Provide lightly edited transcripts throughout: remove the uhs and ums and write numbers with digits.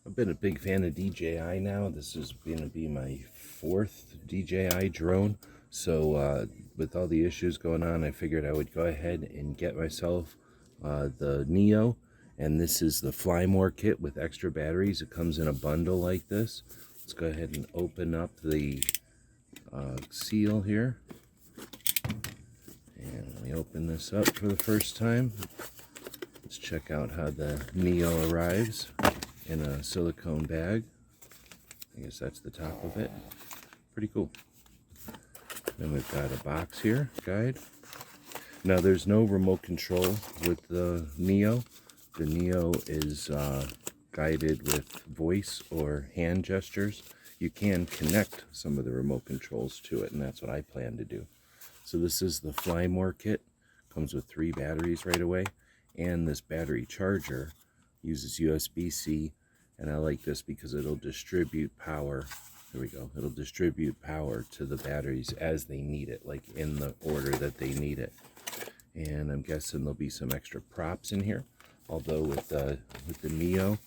I've been a big fan of DJI now. This is going to be my fourth DJI drone. So with all the issues going on, I figured I would go ahead and get myself the Neo. And this is the Fly More kit with extra batteries. It comes in a bundle like this. Let's go ahead and open up the seal here. And we open this up for the first time. Let's check out how the Neo arrives in a silicone bag. I guess that's the top of it. Pretty cool. Then we've got a box here, guide. Now there's no remote control with the Neo. The Neo is guided with voice or hand gestures. You can connect some of the remote controls to it, and that's what I plan to do. So this is the Fly More kit. Comes with 3 batteries right away, and this battery charger uses USB-C, and I like this because it'll distribute power. There we go. It'll distribute power to the batteries as they need it, like in the order that they need it. And I'm guessing there'll be some extra props in here. Although with the Neo,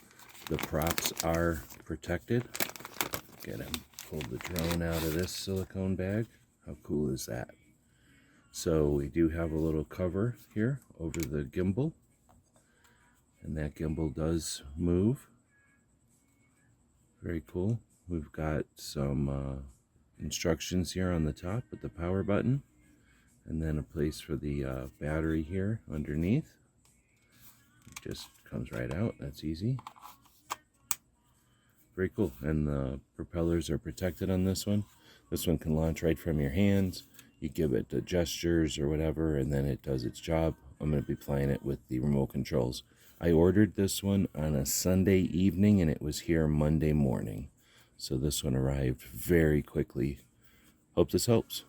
the props are protected. Get him. Pull the drone out of this silicone bag. How cool is that? So we do have a little cover here over the gimbal. And that gimbal does move. Very cool. We've got some instructions here on the top with the power button. And then a place for the battery here underneath. It just comes right out. That's easy. Very cool. And the propellers are protected on this one. This one can launch right from your hands. You give it the gestures or whatever, and then it does its job. I'm going to be playing it with the remote controls. I ordered this one on a Sunday evening, and it was here Monday morning. So this one arrived very quickly. Hope this helps.